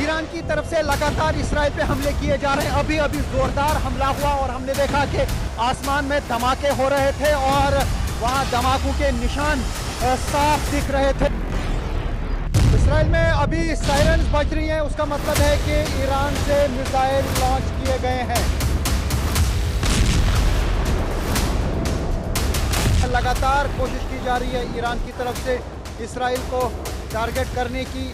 Iran की तरफ से लगातार इसराइल पे हमले किए जा रहे हैं। अभी अभी जोरदार हमला हुआ और हमने देखा कि आसमान में धमाके हो रहे थे और वहां धमाकों के निशान साफ दिख रहे थे। इसराइल में अभी सायरन्स बज रही हैं, उसका मतलब है कि ईरान से मिसाइल लॉन्च किए गए हैं। लगातार कोशिश की जा रही है ईरान की तरफ से इसराइल को टारगेट करने की।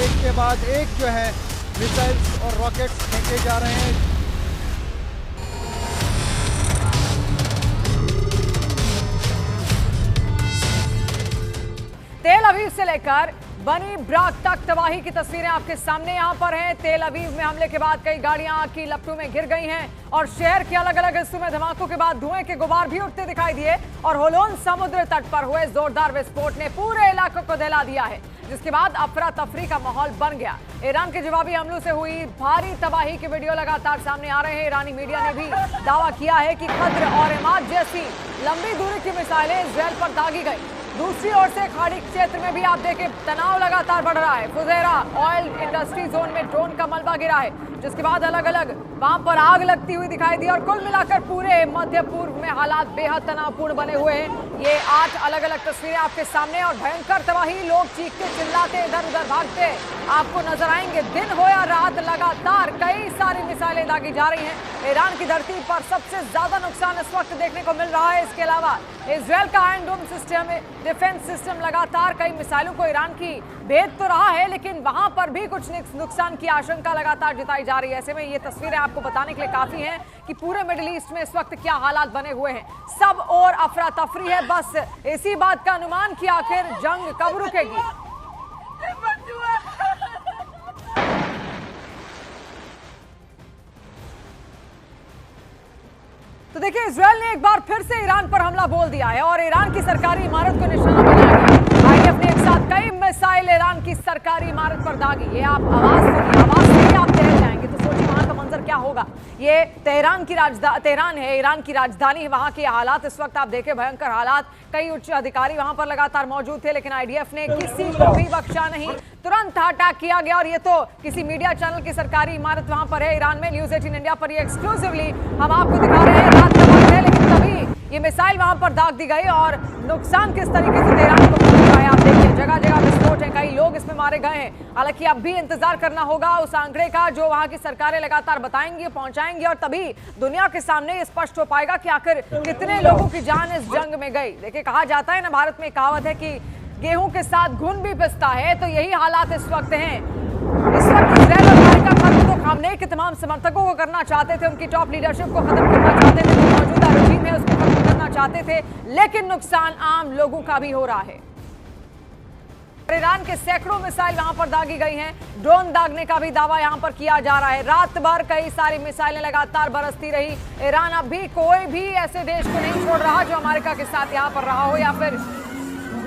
एक के बाद एक जो है मिसाइल्स और रॉकेट्स फेंके जा रहे हैं। तेल अवीव से लेकर बनी ब्राक तक तबाही की तस्वीरें आपके सामने यहां पर हैं। तेल अवीव में हमले के बाद कई गाड़ियां आग की लपटों में गिर गई हैं और शहर के अलग अलग हिस्सों में धमाकों के बाद धुएं के गुबार भी उठते दिखाई दिए और होलोन समुद्र तट पर हुए जोरदार विस्फोट ने पूरे इलाके को दहला दिया है, जिसके बाद अफरा तफरी का माहौल बन गया। ईरान के जवाबी हमलों से हुई भारी तबाही के वीडियो लगातार सामने आ रहे हैं। ईरानी मीडिया ने भी दावा किया है कि कद्र और इमाद जैसी लंबी दूरी की मिसाइलें इसराइल पर दागी गई। दूसरी ओर से खाड़ी क्षेत्र में भी आप देखें तनाव लगातार बढ़ रहा है। फुजेरा ऑयल इंडस्ट्री जोन में ड्रोन का मलबा गिरा है, जिसके बाद अलग अलग वहां पर आग लगती हुई दिखाई दी और कुल मिलाकर पूरे मध्य पूर्व में हालात बेहद तनावपूर्ण बने हुए हैं। ये 8 अलग अलग तस्वीरें आपके सामने और भयंकर तबाही, लोग चीखते चिल्लाते इधर उधर भागते आपको नजर आएंगे। दिन हो या रात लगातार कई सारी मिसाइलें दागी जा रही हैं। ईरान की धरती पर सबसे ज्यादा नुकसान इस वक्त देखने को मिल रहा है। इसके अलावा इजरायल का आयरन डोम सिस्टम, डिफेंस सिस्टम लगातार कई मिसाइलों को ईरान की भेद तो रहा है, लेकिन वहां पर भी कुछ नुकसान की आशंका लगातार जताई जा रही है। ऐसे में ये तस्वीरें आपको बताने के लिए काफी हैं कि पूरे मिडिल ईस्ट में इस वक्त क्या हालात बने हुए हैं। सब और अफरा तफरी है, बस इसी बात का अनुमान कि आखिर जंग कब रुकेगी। तो देखिए, इजरायल ने एक बार फिर से ईरान पर हमला बोल दिया है और ईरान की सरकारी इमारत को निशाना बनाया गया। आईडीएफ ने एक साथ कई मिसाइल ईरान की सरकारी इमारत पर दागी। ये आप आवाज सुनिए, आवाज से ही आप दहल जाएंगे। तो सोचिए वहां का मंजर क्या होगा। ये तेहरान है, ईरान की राजधानी है। वहां के हालात इस वक्त आप देखें, भयंकर हालात। कई उच्च अधिकारी वहां पर लगातार मौजूद थे, लेकिन आईडीएफ ने किसी को भी बख्शा नहीं, तुरंत अटैक किया गया। और ये तो किसी मीडिया चैनल की सरकारी इमारत वहां पर है ईरान में। न्यूज 18 इंडिया पर ये एक्सक्लूसिवली हम आपको दिखा रहे हैं। रात का वक्त है, लेकिन तभी ये मिसाइल वहां पर दाग दी गई और नुकसान किस तरीके से तेहरान को पहुंचा है आप देखिए। जगह जगह विस्फोट है, कई लोग इसमें मारे गए हैं। हालांकि अब भी इंतजार करना होगा उस आंकड़े का जो वहां की सरकारें लगातार बताएंगी, पहुंचाएंगी और तभी दुनिया के सामने स्पष्ट हो पाएगा कि आखिर कितने लोगों की जान इस जंग में गई। देखिए, कहा जाता है ना, भारत में कहावत है कि गेहूं के साथ घुन भी पिसता है, तो यही हालात इस वक्त हैं। इस वक्त इजरायल और अमेरिका खत्म तो खामनेई के तमाम समर्थकों को करना चाहते थे, उनकी टॉप लीडरशिप को खत्म करना चाहते थे, जो मौजूदा रजीम है उसको खत्म करना चाहते थे, लेकिन नुकसान आम लोगों का भी हो रहा है। ईरान के सैकड़ों मिसाइल वहां पर दागी गई हैं। ड्रोन दागने का भी दावा यहां पर किया जा रहा है। रात भर कई सारी मिसाइलें लगातार बरसती रही। ईरान अब भी कोई भी ऐसे देश को नहीं छोड़ रहा जो अमेरिका के साथ यहां पर रहा हो, या फिर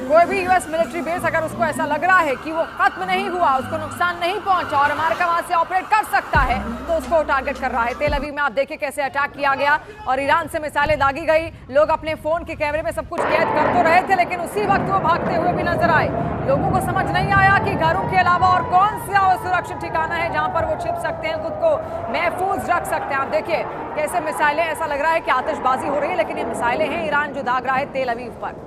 कोई भी यूएस मिलिट्री बेस अगर उसको ऐसा लग रहा है कि वो खत्म नहीं हुआ, उसको नुकसान नहीं पहुंचा और अमेरिका वहां से ऑपरेट कर सकता है, तो उसको टारगेट कर रहा है। तेल अवीव में आप देखिए कैसे अटैक किया गया और ईरान से मिसाइलें दागी गई। लोग अपने फोन के कैमरे में सब कुछ कैद कर तो रहे थे, लेकिन उसी वक्त वो भागते हुए भी नजर आए। लोगों को समझ नहीं आया कि घरों के अलावा और कौन सा सुरक्षित ठिकाना है जहां पर वो छिप सकते हैं, खुद को महफूज रख सकते हैं। आप देखिए कैसे मिसाइलें, ऐसा लग रहा है कि आतिशबाजी हो रही है, लेकिन ये मिसाइलें हैं ईरान जो दाग रहा है तेल अवीव पर।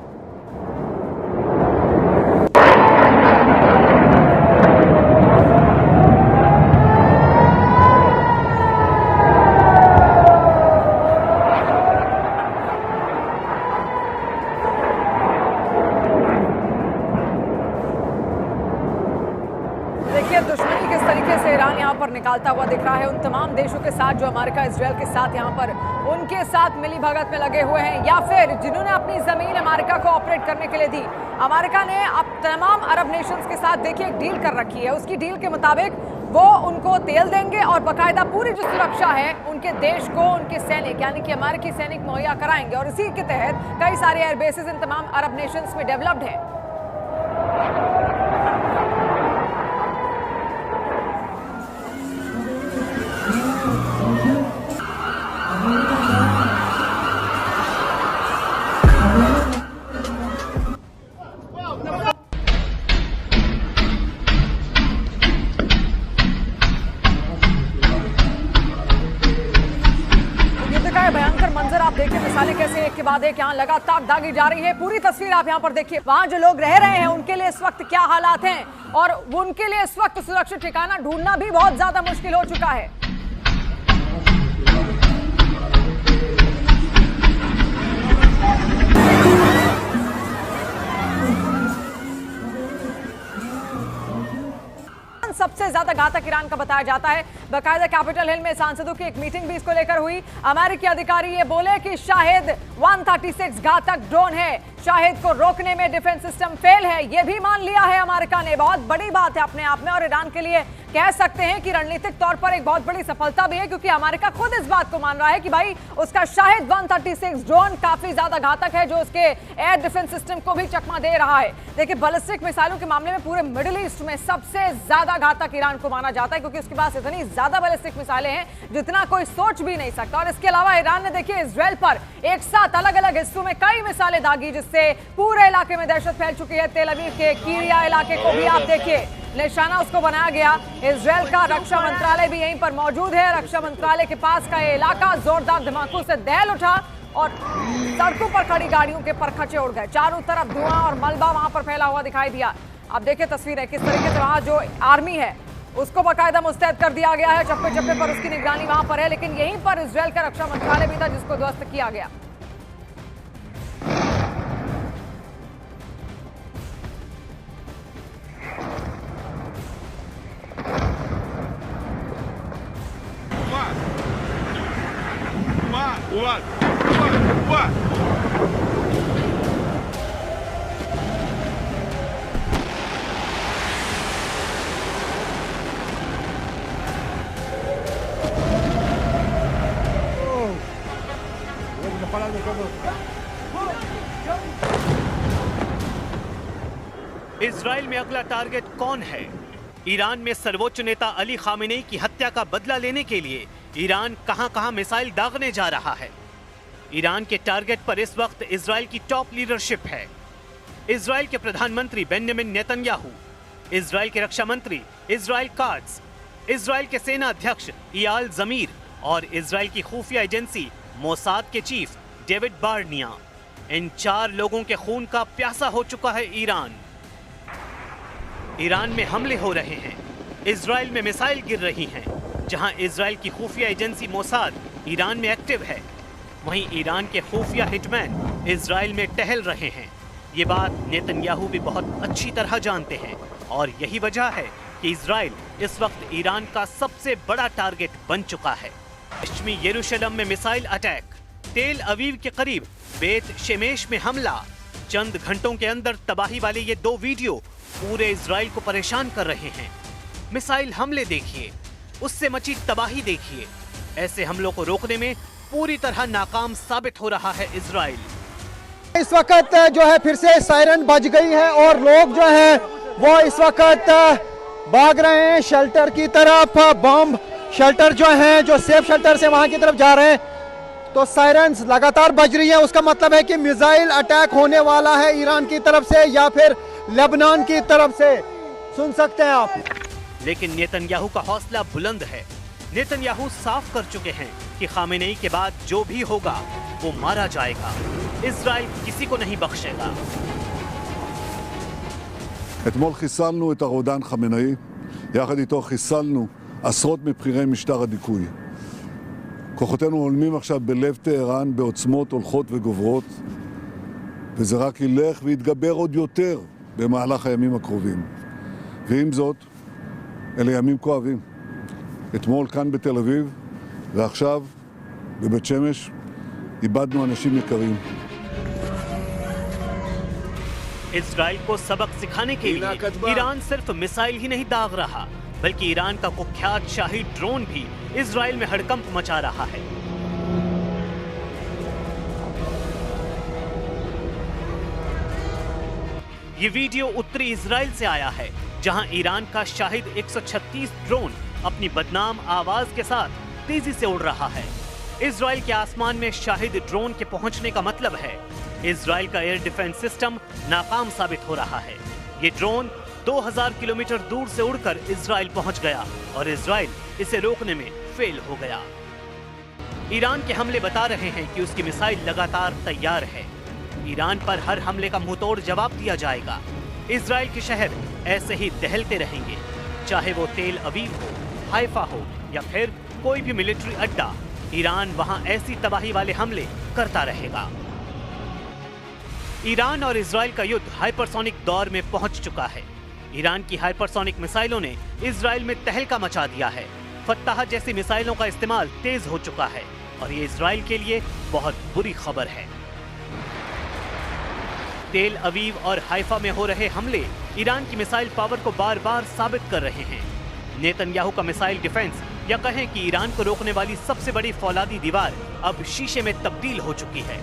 दुश्मनी किस तरीके से ईरान यहाँ पर निकालता हुआ दिख रहा है उन तमाम देशों के साथ जो अमेरिका इजरायल के साथ यहाँ पर उनके साथ मिली भगत में लगे हुए हैं, या फिर जिन्होंने अपनी जमीन अमेरिका को ऑपरेट करने के लिए दी। अमेरिका ने अब तमाम अरब नेशंस के साथ देखिए एक डील कर रखी है। उसकी डील के मुताबिक वो उनको तेल देंगे और बाकायदा पूरी जो सुरक्षा है उनके देश को उनके सैनिक यानी कि अमेरिकी सैनिक मुहैया कराएंगे और इसी के तहत कई सारे एयरबेसेस इन तमाम अरब नेशंस में डेवलप्ड हैं। मंजर आप देखिए, मिसालें कैसे एक के बाद एक यहाँ लगातार दागी जा रही है। पूरी तस्वीर आप यहाँ पर देखिए। वहाँ जो लोग रह रहे हैं उनके लिए इस वक्त क्या हालात हैं और उनके लिए इस वक्त सुरक्षित ठिकाना ढूंढना भी बहुत ज्यादा मुश्किल हो चुका है। सबसे ज्यादा घातक ईरान का बताया जाता है। बाकायदा कैपिटल हिल में सांसदों की एक मीटिंग भी इसको लेकर हुई। अमेरिकी अधिकारी ये बोले कि शाहिद 136 घातक ड्रोन है। शाहिद को रोकने में डिफेंस सिस्टम फेल है, ये भी मान लिया है अमेरिका ने। बहुत बड़ी बात है अपने आप में और ईरान के लिए कह सकते हैं कि रणनीतिक तौर पर एक बहुत बड़ी सफलता भी है, क्योंकि अमेरिका खुद इस बात को मान रहा है कि भाई उसका शाहिद 136 ड्रोन काफी ज्यादा घातक है, जो उसके एयर डिफेंस सिस्टम को भी चकमा दे रहा है। देखिए, बैलिस्टिक मिसाइलों के मामले में पूरे मिडिल ईस्ट में सबसे ज्यादा घातक ईरान को माना जाता है, क्योंकि उसके पास इतनी ज्यादा बैलिस्टिक मिसाइलें हैं जितना कोई सोच भी नहीं सकता। और इसके अलावा ईरान ने देखिए इजराइल पर एक साथ अलग अलग हिस्सों में कई मिसाइलें दागी, जिससे पूरे इलाके में दहशत फैल चुकी है। तेल अवीव के कीरिया इलाके को भी आप देखिए निशाना उसको बनाया गया। इजराइल का रक्षा मंत्रालय भी यहीं पर मौजूद है। रक्षा मंत्रालय के पास का ये इलाका जोरदार धमाकों से दहल उठा और सड़कों पर खड़ी गाड़ियों के परखचे उड़ गए। चारों तरफ धुआं और मलबा वहां पर फैला हुआ दिखाई दिया। अब देखिए तस्वीरें किस तरीके से वहां जो आर्मी है उसको बाकायदा मुस्तैद कर दिया गया है। चप्पे चप्पे पर उसकी निगरानी वहां पर है, लेकिन यहीं पर इजराइल का रक्षा मंत्रालय भी था जिसको ध्वस्त किया गया। इजराइल में अगला टारगेट कौन है? ईरान में सर्वोच्च नेता अली खामेनेई की हत्या का बदला लेने के लिए ईरान कहां-कहां मिसाइल दागने जा रहा है। ईरान के टारगेट पर इस वक्त इजराइल की टॉप लीडरशिप है। इजराइल के प्रधानमंत्री बेंजामिन नेतन्याहू, इजराइल के रक्षा मंत्री इजराइल काट्ज, इजराइल के सेना अध्यक्ष इयाल जमीर और इजराइल की खुफिया एजेंसी मोसाद के चीफ डेविड बार्निया। इन 4 लोगों के खून का प्यासा हो चुका है ईरान। ईरान में हमले हो रहे हैं, इजराइल में मिसाइल गिर रही हैं। जहां इजराइल की खुफिया एजेंसी मोसाद ईरान में एक्टिव है, वहीं ईरान के खुफिया हिटमैन इजराइल में टहल रहे हैं। ये बात नेतन्याहू भी बहुत अच्छी तरह जानते हैं और यही वजह है कि इजराइल इस वक्त ईरान का सबसे बड़ा टारगेट बन चुका है। पश्चिमी यरूशलेम में मिसाइल अटैक, तेल अवीव के करीब बेत शेमेश में हमला। चंद घंटों के अंदर तबाही वाले ये 2 वीडियो पूरे इजराइल को परेशान कर रहे हैं। मिसाइल हमले देखिए, उससे मची तबाही देखिए। ऐसे हमलों को रोकने में पूरी तरह नाकाम साबित हो रहा है इजराइल। इस वक्त जो है फिर से सायरन बज गई है और लोग जो हैं वो इस वक्त भाग रहे हैं शेल्टर की तरफ। बॉम्ब शेल्टर जो हैं, जो सेफ शेल्टर से वहां की तरफ जा रहे हैं, तो सायरन्स लगातार बज रही है। उसका मतलब है कि मिसाइल अटैक होने वाला है ईरान की तरफ से या फिर लेबनान की तरफ से। सुन सकते हैं आप। लेकिन नेतन्याहू का हौसला बुलंद है। नेतन्याहू साफ कर चुके हैं कि खामेनेई के बाद जो भी होगा वो मारा जाएगा। इजराइल किसी को नहीं बख्शेगा। אתמול חיסלנו את הרודן חמינאי, יחד איתו חיסלנו עשרות מבכירי משטר הדיכוי. כוחותינו הולמים עכשיו בלב טהרן בעוצמות הולכות וגוברות, וזה רק ילך ויתגבר עוד יותר במהלך הימים הקרובים. ועם זאת, אלה ימים כואבים. אתמול כאן בתל אביב, ועכשיו בבית שמש, איבדנו אנשים יקרים. इजराइल को सबक सिखाने के लिए ईरान सिर्फ मिसाइल ही नहीं दाग रहा, बल्कि ईरान का कुख्यात शाही ड्रोन भी इजराइल में हड़कंप मचा रहा है। ये वीडियो उत्तरी इजराइल से आया है, जहां ईरान का शाहिद 136 ड्रोन अपनी बदनाम आवाज के साथ तेजी से उड़ रहा है। इजराइल के आसमान में शाहिद ड्रोन के पहुंचने का मतलब है इजराइल का एयर डिफेंस सिस्टम नाकाम साबित हो रहा है। ये ड्रोन 2000 किलोमीटर दूर से उड़कर इजराइल पहुंच गया और इजराइल इसे रोकने में फेल हो गया। ईरान के हमले बता रहे हैं कि उसकी मिसाइल लगातार तैयार है। ईरान पर हर हमले का मुंहतोड़ जवाब दिया जाएगा। इजराइल के शहर ऐसे ही दहलते रहेंगे, चाहे वो तेल अवीव हो, हाइफा हो या फिर कोई भी मिलिट्री अड्डा। ईरान वहां ऐसी तबाही वाले हमले करता रहेगा। ईरान और इजराइल का युद्ध हाइपरसोनिक दौर में पहुंच चुका है। ईरान की हाइपरसोनिक मिसाइलों ने इजराइल में तहलका मचा दिया है। फत्ताह जैसी मिसाइलों का इस्तेमाल तेज हो चुका है और ये इजराइल के लिए बहुत बुरी खबर है। तेल अवीव और हाइफा में हो रहे हमले ईरान की मिसाइल पावर को बार बार साबित कर रहे हैं। नेतन्याहू का मिसाइल डिफेंस या कहें कि ईरान को रोकने वाली सबसे बड़ी फौलादी दीवार अब शीशे में तब्दील हो चुकी है।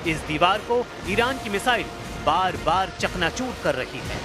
इस दीवार को ईरान की मिसाइल बार बार चकनाचूर कर रही है।